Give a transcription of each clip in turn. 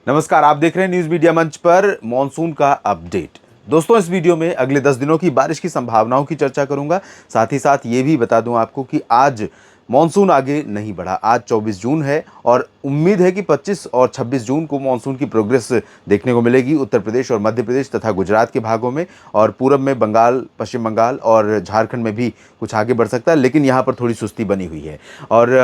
नमस्कार, आप देख रहे हैं न्यूज मीडिया मंच पर मॉनसून का अपडेट। दोस्तों, इस वीडियो में अगले 10 दिनों की बारिश की संभावनाओं की चर्चा करूंगा। साथ ही साथ ये भी बता दूं आपको कि आज मॉनसून आगे नहीं बढ़ा। आज 24 जून है और उम्मीद है कि 25 और 26 जून को मॉनसून की प्रोग्रेस देखने को मिलेगी उत्तर प्रदेश और मध्य प्रदेश तथा गुजरात के भागों में, और पूरब में बंगाल, पश्चिम बंगाल और झारखंड में भी कुछ आगे बढ़ सकता है, लेकिन यहाँ पर थोड़ी सुस्ती बनी हुई है। और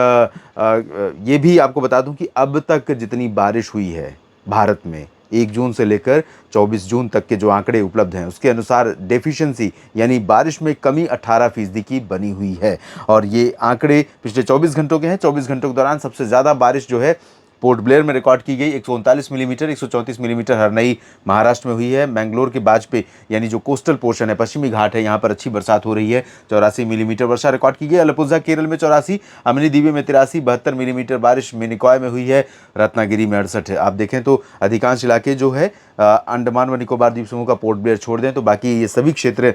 ये भी आपको बता दूं कि अब तक जितनी बारिश हुई है भारत में 1 जून से लेकर 24 जून तक के जो आंकड़े उपलब्ध हैं उसके अनुसार डेफिशिएंसी यानी बारिश में कमी 18% की बनी हुई है। और ये आंकड़े पिछले 24 घंटों के हैं। 24 घंटों के दौरान सबसे ज़्यादा बारिश जो है पोर्ट ब्लेयर में रिकॉर्ड की गई 139 मिलीमीटर, 134 मिलीमीटर हरनई महाराष्ट्र में हुई है। मैंगलोर के बाजपे यानी जो कोस्टल पोर्शन है, पश्चिमी घाट है, यहाँ पर अच्छी बरसात हो रही है। 84 मिलीमीटर वर्षा रिकॉर्ड की गई। अलपुझा केरल में 84, अमनीदीवी में 83, 72 मिलीमीटर बारिश मिनिकॉय में हुई है। रत्नागिरी में 68। आप देखें तो अधिकांश इलाके जो है अंडमान व निकोबार द्वीप समूह का पोर्ट ब्लेयर छोड़ दें तो बाकी ये सभी क्षेत्र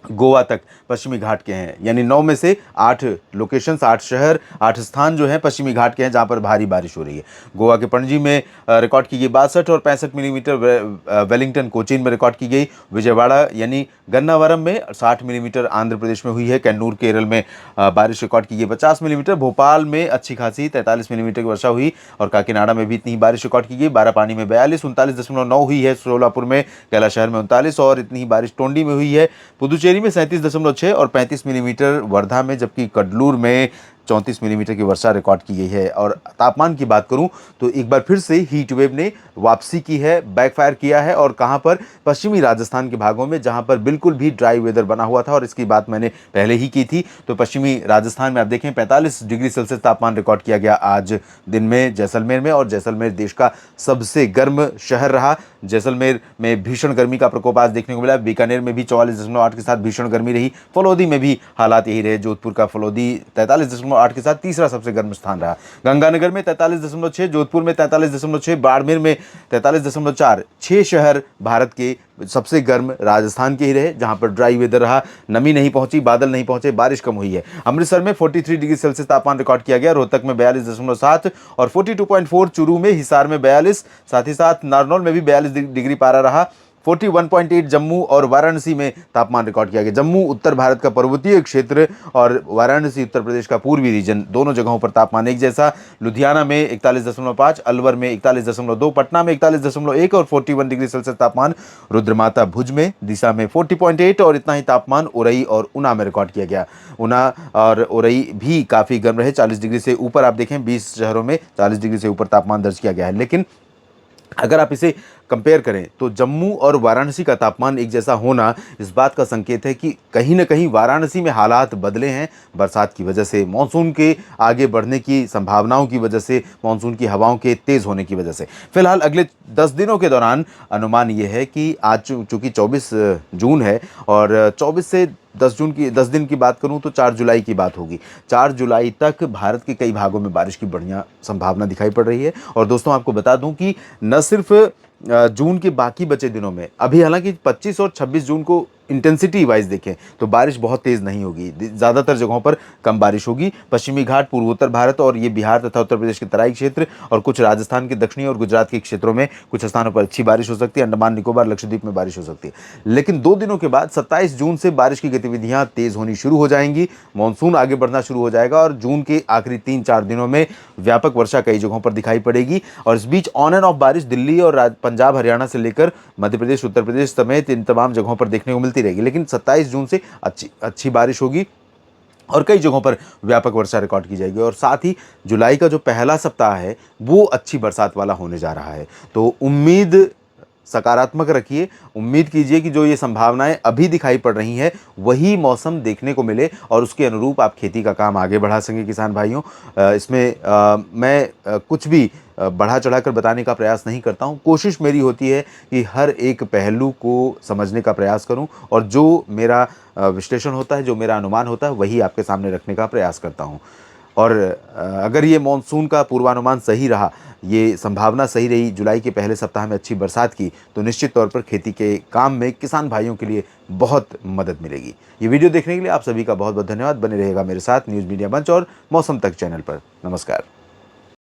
गोवा तक पश्चिमी घाट के हैं। यानी 9 में से 8 लोकेशंस, 8 शहर, 8 स्थान जो हैं पश्चिमी घाट के हैं जहां पर भारी बारिश हो रही है। गोवा के पणजी में रिकॉर्ड की गई 62 और 65 मिलीमीटर। वेलिंगटन कोचीन में रिकॉर्ड की गई। विजयवाड़ा यानी गन्नावरम में 60 मिलीमीटर आंध्र प्रदेश में हुई है। कन्नूर केरल में बारिश रिकॉर्ड की गई 50 मिलीमीटर। भोपाल में अच्छी खासी 43 मिलीमीटर की वर्षा हुई और काकीनाडा में भी इतनी ही बारिश रिकॉर्ड की गई। बारापानी में 42, 39.9 हुई है। सोलापुर में, कैलाश शहर में 39 और इतनी ही बारिश टोंडी में हुई है। पुदुचेरी में 37.6 और 35 मिलीमीटर वर्धा में, जबकि कडलूर में 34 मिलीमीटर की वर्षा रिकॉर्ड की गई है। और तापमान की बात करूं तो एक बार फिर से हीट वेव ने वापसी की है, बैकफायर किया है। और कहां पर? पश्चिमी राजस्थान के भागों में, जहां पर बिल्कुल भी ड्राई वेदर बना हुआ था, और इसकी बात मैंने पहले ही की थी। तो पश्चिमी राजस्थान में आप देखें 45 डिग्री सेल्सियस तापमान रिकॉर्ड किया गया आज दिन में जैसलमेर में। और जैसलमेर देश का सबसे गर्म शहर रहा। जैसलमेर में भीषण गर्मी का प्रकोप आज देखने को मिला। बीकानेर में भी 44.8 के साथ भीषण गर्मी रही। फलौदी में भी हालात यही रहे। जोधपुर का फलौदी 43.8 के साथ तीसरा सबसे गर्म स्थान रहा। गंगानगर में 43.6, जोधपुर में 43.6, बाड़मेर में 43.4। 6 शहर भारत के सबसे गर्म राजस्थान के ही रहे, जहां पर ड्राई वेदर रहा। नमी नहीं पहुंची, बादल नहीं पहुंचे, बारिश कम हुई है। अमृतसर में 43 डिग्री सेल्सियस तापमान रिकॉर्ड किया गया। रोहतक में 42.7 और 42.4 चूरू में, हिसार में 42, साथ ही साथ नारनौल में भी 42 डिग्री पारा रहा। 41.8 जम्मू और वाराणसी में तापमान रिकॉर्ड किया गया। जम्मू उत्तर भारत का पर्वतीय क्षेत्र और वाराणसी उत्तर प्रदेश का पूर्वी रीजन, दोनों जगहों पर तापमान एक जैसा। लुधियाना में 41.5, अलवर में 41.2, पटना में 41.1 और 41 डिग्री सेल्सियस तापमान रुद्रमाता भुज में, दिशा में 40.8 और इतना ही तापमान उरई और ऊना में रिकॉर्ड किया गया। ऊना और उरई भी काफ़ी गर्म रहे। 40 डिग्री से ऊपर, आप देखें 20 शहरों में 40 डिग्री से ऊपर तापमान दर्ज किया गया है। लेकिन अगर आप इसे कंपेयर करें तो जम्मू और वाराणसी का तापमान एक जैसा होना इस बात का संकेत है कि कहीं ना कहीं वाराणसी में हालात बदले हैं बरसात की वजह से, मानसून के आगे बढ़ने की संभावनाओं की वजह से, मानसून की हवाओं के तेज़ होने की वजह से। फिलहाल अगले 10 दिनों के दौरान अनुमान ये है कि आज चूँकि 24 जून है और 24 से 10 दिन की बात करूं तो 4 जुलाई की बात होगी। 4 जुलाई तक भारत के कई भागों में बारिश की बढ़िया संभावना दिखाई पड़ रही है। और दोस्तों, आपको बता दूं कि न सिर्फ जून के बाकी बचे दिनों में, अभी हालांकि 25 और 26 जून को इंटेंसिटी वाइज देखें तो बारिश बहुत तेज़ नहीं होगी। ज़्यादातर जगहों पर कम बारिश होगी। पश्चिमी घाट, पूर्वोत्तर भारत और ये बिहार तथा उत्तर प्रदेश के तराई क्षेत्र और कुछ राजस्थान के दक्षिणी और गुजरात के क्षेत्रों में कुछ स्थानों पर अच्छी बारिश हो सकती है। अंडमान निकोबार, लक्षद्वीप में बारिश हो सकती है। लेकिन 2 दिनों के बाद 27 जून से बारिश की गतिविधियां तेज़ होनी शुरू हो जाएंगी। मानसून आगे बढ़ना शुरू हो जाएगा और जून के आखिरी 3-4 दिनों में व्यापक वर्षा कई जगहों पर दिखाई पड़ेगी। और इस बीच ऑन एंड ऑफ बारिश दिल्ली और पंजाब, हरियाणा से लेकर मध्य प्रदेश, उत्तर प्रदेश समेत इन तमाम जगहों पर देखने को मिलती रहेगी। लेकिन 27 जून से अच्छी बारिश होगी और कई जगहों पर व्यापक वर्षा रिकॉर्ड की जाएगी। और साथ ही जुलाई का जो पहला सप्ताह है वो अच्छी बरसात वाला होने जा रहा है। तो उम्मीद सकारात्मक रखिए। उम्मीद कीजिए कि जो ये संभावनाएं अभी दिखाई पड़ रही हैं वही मौसम देखने को मिले और उसके अनुरूप आप खेती का काम आगे बढ़ा सकें। किसान भाइयों, इसमें मैं कुछ भी बढ़ा चढ़ाकर बताने का प्रयास नहीं करता हूं। कोशिश मेरी होती है कि हर एक पहलू को समझने का प्रयास करूं और जो मेरा विश्लेषण होता है, जो मेरा अनुमान होता है, वही आपके सामने रखने का प्रयास करता हूं। और अगर ये मॉनसून का पूर्वानुमान सही रहा, ये संभावना सही रही जुलाई के पहले सप्ताह में अच्छी बरसात की, तो निश्चित तौर पर खेती के काम में किसान भाइयों के लिए बहुत मदद मिलेगी। ये वीडियो देखने के लिए आप सभी का बहुत बहुत धन्यवाद। बने रहेगा मेरे साथ न्यूज़ मीडिया मंच और मौसम तक चैनल पर। नमस्कार।